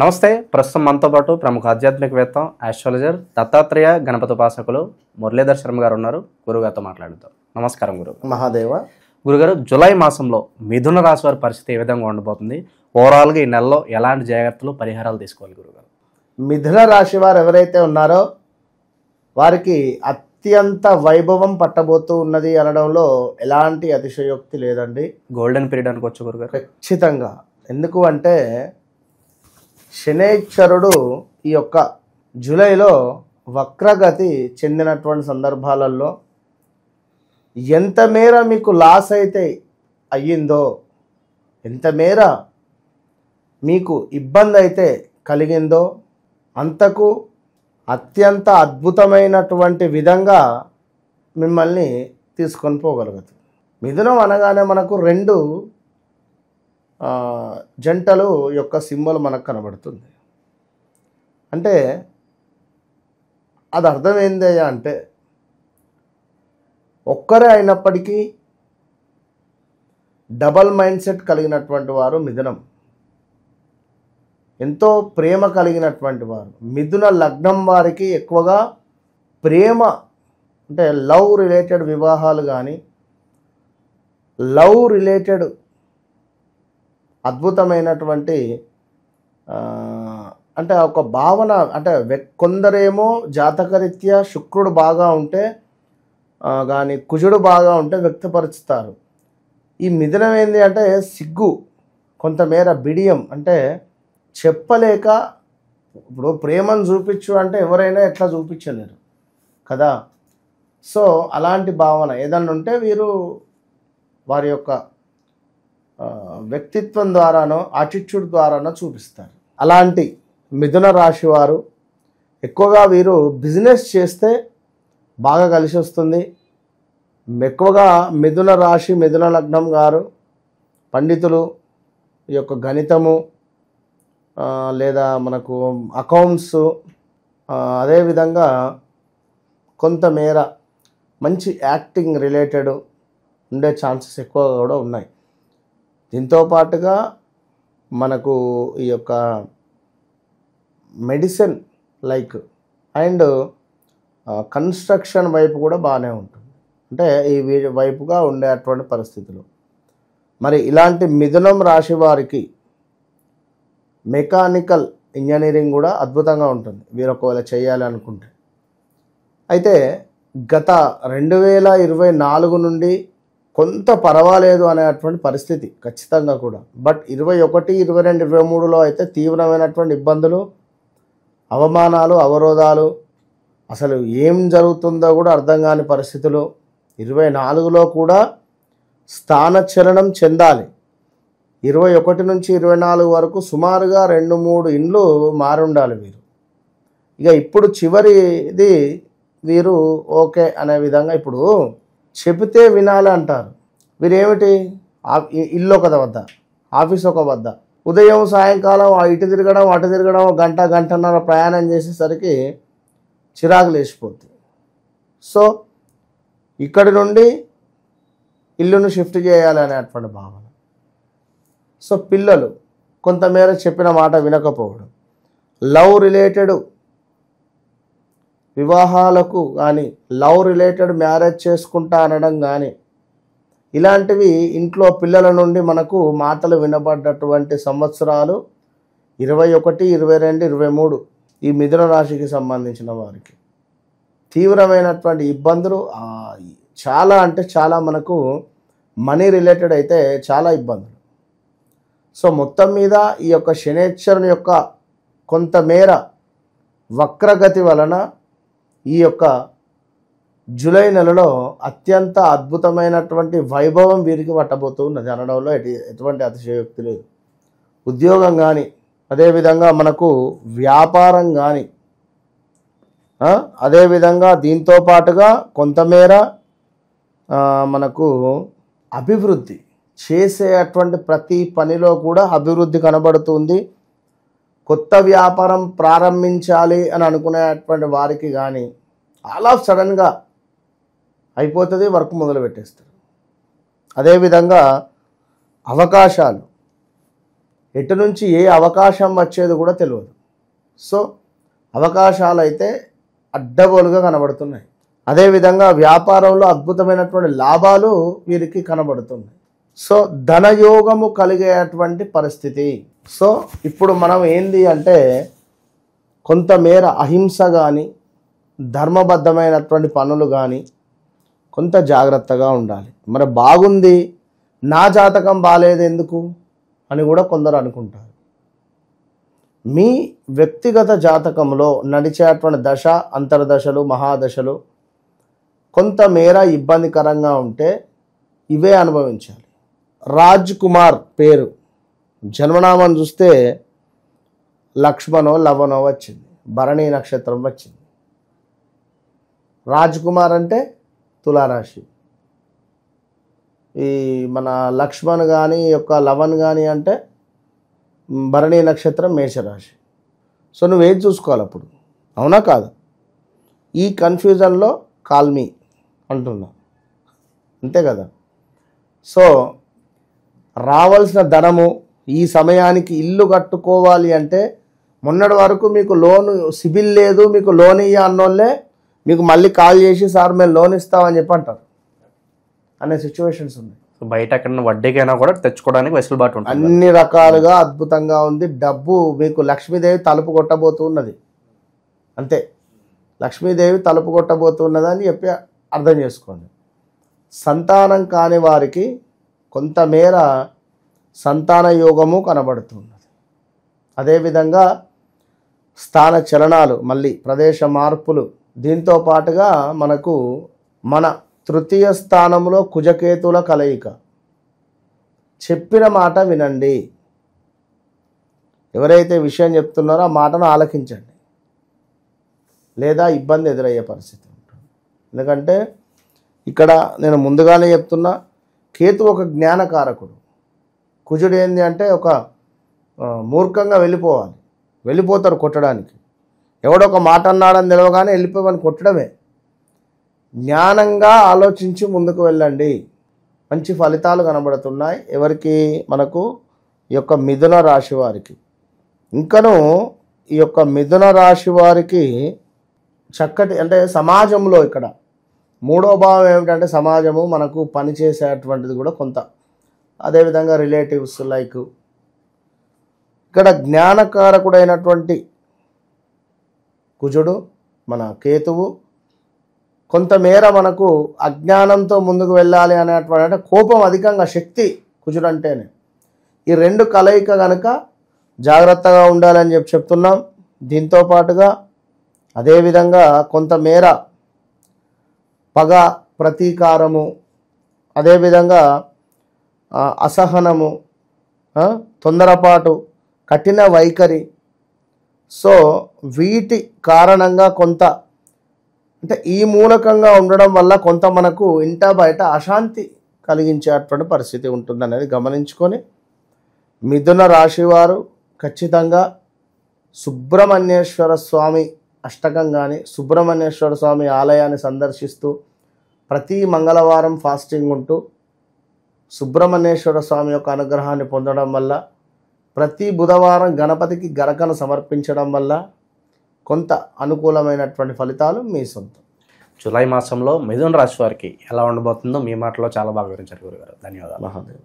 నమస్తే. ప్రస్తుతం మనతో పాటు ప్రముఖ ఆధ్యాత్మికవేత్త, ఆస్ట్రాలజర్, దత్తాత్రేయ గణపతి ఉపాసకులు మురళీధర్ శర్మ గారు ఉన్నారు. గురుగారితో మాట్లాడుతాం. నమస్కారం గురు. మహాదేవ. గురుగారు, జూలై మాసంలో మిథున రాశి వారి పరిస్థితి ఏ విధంగా ఉండబోతుంది? ఓవరాల్గా ఈ నెలలో ఎలాంటి జాగ్రత్తలు, పరిహారాలు తీసుకోవాలి గురుగారు? మిథున రాశి వారు ఎవరైతే ఉన్నారో వారికి అత్యంత వైభవం పట్టబోతూ ఉన్నది అనడంలో ఎలాంటి అతిశయోక్తి లేదండి. గోల్డెన్ పీరియడ్ అనుకోవచ్చు గురుగారు. ఖచ్చితంగా. ఎందుకు అంటే శనైశ్వరుడు ఈ యొక్క జూలైలో వక్రగతి చెందినటువంటి సందర్భాలలో ఎంత మేర మీకు లాస్ అయితే అయ్యిందో, ఎంత మేర మీకు ఇబ్బంది అయితే కలిగిందో అంతకు అత్యంత అద్భుతమైనటువంటి విధంగా మిమ్మల్ని తీసుకొని పోగలుగుతుంది. మిథునం అనగానే మనకు రెండు జంటలు యొక్క సింబల్ మనకు కనబడుతుంది. అంటే అది అర్థం ఏందయ్యా అంటే, ఒక్కరే అయినప్పటికీ డబల్ మైండ్ సెట్ కలిగినటువంటి వారు మిథునం. ఎంతో ప్రేమ కలిగినటువంటి వారు. మిథున లగ్నం వారికి ఎక్కువగా ప్రేమ అంటే లవ్ రిలేటెడ్ వివాహాలు కానీ, లవ్ రిలేటెడ్ అద్భుతమైనటువంటి అంటే ఒక భావన, అంటే కొందరేమో జాతకరీత్యా శుక్రుడు బాగా ఉంటే కానీ కుజుడు బాగా ఉంటే వ్యక్తపరుస్తారు. ఈ మిథునం ఏంది అంటే సిగ్గు, కొంతమేర బిడియం, అంటే చెప్పలేక. ఇప్పుడు ప్రేమను చూపించు అంటే ఎవరైనా ఎట్లా చూపించలేరు కదా. సో అలాంటి భావన ఏదన్నా ఉంటే వీరు వారి యొక్క వ్యక్తిత్వం ద్వారానో యాటిట్యూడ్ ద్వారానో చూపిస్తారు. అలాంటి మిథున రాశి వారు ఎక్కువగా వీరు బిజినెస్ చేస్తే బాగా కలిసి వస్తుంది. ఎక్కువగా మిథున రాశి, మిథున లగ్నం గారు పండితులు, ఈ యొక్క గణితము లేదా మనకు అకౌంట్స్, అదేవిధంగా కొంతమేర మంచి యాక్టింగ్ రిలేటెడ్ ఉండే ఛాన్సెస్ ఎక్కువగా కూడా ఉన్నాయి. దీంతో పాటుగా మనకు ఈ యొక్క మెడిసిన్ లైక్ అండ్ కన్స్ట్రక్షన్ వైపు కూడా బాగానే ఉంటుంది. అంటే ఈ వైపుగా ఉండేటువంటి పరిస్థితులు. మరి ఇలాంటి మిథునం రాశి వారికి మెకానికల్ ఇంజనీరింగ్ కూడా అద్భుతంగా ఉంటుంది వీరు ఒకవేళ చేయాలి అనుకుంటే. అయితే గత 2024 నుండి కొంత పర్వాలేదు అనేటువంటి పరిస్థితి ఖచ్చితంగా కూడా. బట్ 21, 22, 23లో అయితే తీవ్రమైనటువంటి ఇబ్బందులు, అవమానాలు, అవరోధాలు, అసలు ఏం జరుగుతుందో కూడా అర్థం కాని పరిస్థితులు. 24లో కూడా స్థానచలనం చెందాలి. 21 నుంచి 24 వరకు సుమారుగా 2-3 ఇండ్లు మారి ఉండాలి వీరు. ఇక ఇప్పుడు చివరిది వీరు ఓకే అనే విధంగా ఇప్పుడు చెబితే వినాలి అంటారు. వీరేమిటి, ఇల్లు ఒక వద్ద, ఆఫీస్ ఒక వద్ద, ఉదయం సాయంకాలం ఇటు తిరగడం అటు తిరగడం, గంటన్నర ప్రయాణం చేసేసరికి చిరాకు లేచిపోతుంది. సో ఇక్కడి నుండి ఇల్లును షిఫ్ట్ చేయాలి అనేటువంటి భావన. సో పిల్లలు కొంతమేర చెప్పిన మాట వినకపోవడం, లవ్ రిలేటెడ్ వివాహాలకు కానీ, లవ్ రిలేటెడ్ మ్యారేజ్ చేసుకుంటా అనడం కానీ, ఇలాంటివి ఇంట్లో పిల్లల నుండి మనకు మాటలు వినబడ్డటువంటి సంవత్సరాలు 21, 22, 23 ఈ మిథున రాశికి సంబంధించిన వారికి తీవ్రమైనటువంటి ఇబ్బందులు. చాలా అంటే చాలా మనకు మనీ రిలేటెడ్ అయితే చాలా ఇబ్బందులు. సో మొత్తం మీద ఈ యొక్క శనైశ్వరుని యొక్క కొంతమేర వక్రగతి వలన ఈ యొక్క జూలై నెలలో అత్యంత అద్భుతమైనటువంటి వైభవం వీరికి పట్టబోతూ ఉన్నది అనడంలో ఎటువంటి అతిశయోక్తి లేదు. ఉద్యోగం కానీ, అదేవిధంగా మనకు వ్యాపారం కానీ, అదేవిధంగా దీంతో పాటుగా కొంతమేర మనకు అభివృద్ధి చేసేటువంటి ప్రతి పనిలో కూడా అభివృద్ధి కనబడుతుంది. కొత్త వ్యాపారం ప్రారంభించాలి అని అనుకునేటువంటి వారికి కానీ ఆల్ ఆఫ్ సడన్గా అయిపోతుంది, వర్క్ మొదలు పెట్టేస్తారు. అదేవిధంగా అవకాశాలు ఎటు నుంచి ఏ అవకాశం వచ్చేది కూడా తెలియదు. సో అవకాశాలు అయితే అడ్డగోలుగా కనబడుతున్నాయి. అదేవిధంగా వ్యాపారంలో అద్భుతమైనటువంటి లాభాలు వీరికి కనబడుతున్నాయి. సో ధనయోగము కలిగేటువంటి పరిస్థితి. సో ఇప్పుడు మనం ఏంది అంటే కొంతమేర అహింస కానీ ధర్మబద్ధమైనటువంటి పనులు కానీ కొంత జాగ్రత్తగా ఉండాలి. మరి బాగుంది, నా జాతకం బాగాలేదు ఎందుకు అని కూడా కొందరు అనుకుంటారు. మీ వ్యక్తిగత జాతకంలో నడిచేటువంటి దశ, అంతర్దశలు, మహాదశలు కొంతమేర ఇబ్బందికరంగా ఉంటే ఇవే అనుభవించాలి. రాజ్ కుమార్ పేరు జన్మనామం చూస్తే లక్ష్మణో లవనో వచ్చింది, భరణి నక్షత్రం వచ్చింది. రాజ్ కుమార్ అంటే తులారాశి, ఈ మన లక్ష్మణ్ కానీ యొక్క లవన్ కానీ అంటే భరణి నక్షత్రం మేషరాశి. సో నువ్వేం చూసుకోవాలి అప్పుడు, అవునా కాదు? ఈ కన్ఫ్యూజన్లో కాల్మీ అంటున్నా, అంతే కదా. సో రావాల్సిన ధనము ఈ సమయానికి ఇల్లు కట్టుకోవాలి అంటే మొన్నటి వరకు మీకు లోన్ సిబిల్ లేదు, మీకు లోన్ ఇయ్య అన్నోళ్ళే మీకు మళ్ళీ కాల్ చేసి సార్ మేము లోన్ ఇస్తామని చెప్పి అంటారు అనే సిచ్యువేషన్స్ ఉన్నాయి. సో బయట ఎక్కడ వడ్డీకైనా కూడా తెచ్చుకోవడానికి వెసులుబాటు ఉంటుంది. అన్ని రకాలుగా అద్భుతంగా ఉంది. డబ్బు మీకు లక్ష్మీదేవి తలుపు కొట్టబోతున్నది, అంతే. లక్ష్మీదేవి తలుపు కొట్టబోతున్నది అని చెప్పి అర్థం చేసుకోండి. సంతానం కాని వారికి కొంతమేర సంతాన యోగము కనబడుతున్నది. అదేవిధంగా స్థాన చలనాలు, మళ్ళీ ప్రదేశ మార్పులు, దీంతో పాటుగా మనకు మన తృతీయ స్థానంలో కుజకేతుల కలయిక. చెప్పిన మాట వినండి, ఎవరైతే విషయం చెప్తున్నారో ఆ మాటను ఆలకించండి, లేదా ఇబ్బంది ఎదురయ్యే పరిస్థితి ఉంటుంది. ఎందుకంటే ఇక్కడ నేను ముందుగానే చెప్తున్నా, కేతు ఒక జ్ఞానకారకుడు, కుజుడు ఏంది అంటే ఒక మూర్ఖంగా వెళ్ళిపోతారు కొట్టడానికి. ఎవడో ఒక మాట అన్నాడని తెలియగానే వెళ్ళిపోవని కొట్టడమే. జ్ఞానంగా ఆలోచించి ముందుకు వెళ్ళండి, మంచి ఫలితాలు కనబడుతున్నాయి. ఎవరికి? మనకు ఈ యొక్క మిథున రాశి వారికి. ఇంకను ఈ యొక్క మిథున రాశి వారికి చక్కటి అంటే సమాజంలో ఇక్కడ మూడో భావం ఏమిటంటే సమాజము, మనకు పనిచేసేటువంటిది కూడా కొంత, అదేవిధంగా రిలేటివ్స్ లైక్ ఇక్కడ జ్ఞానకారకుడైనటువంటి కుజుడు, మన కేతువు కొంతమేర మనకు అజ్ఞానంతో ముందుకు వెళ్ళాలి అనేటువంటి అంటే కోపం అధికంగా, శక్తి కుజుడు అంటేనే. ఈ రెండు కలయిక కనుక జాగ్రత్తగా ఉండాలని చెప్తున్నాం. దీంతో పాటుగా అదేవిధంగా కొంతమేర పగ, ప్రతీకారము, అదేవిధంగా అసహనము, తొందరపాటు, కఠిన వైఖరి. సో వీటి కారణంగా కొంత అంటే ఈ మూలకంగా ఉండడం వల్ల కొంత మనకు ఇంట బయట అశాంతి కలిగించేటువంటి పరిస్థితి ఉంటుందనేది గమనించుకొని మిథున రాశి వారు ఖచ్చితంగా సుబ్రహ్మణ్యేశ్వర స్వామి అష్టకం కానీ సుబ్రహ్మణ్యేశ్వర స్వామి ఆలయాన్ని సందర్శిస్తూ ప్రతి మంగళవారం ఫాస్టింగ్ ఉంటూ సుబ్రహ్మణ్యేశ్వర స్వామి యొక్క అనుగ్రహాన్ని పొందడం వల్ల, ప్రతి బుధవారం గణపతికి గరకను సమర్పించడం వల్ల కొంత అనుకూలమైనటువంటి ఫలితాలు మీ సొంతం. జూలై మాసంలో మిథున రాశి వారికి ఎలా ఉండబోతుందో మీ మాటలో చాలా బాగా వివరించారు గురుగారు. ధన్యవాదాలు. మహాదేవ్.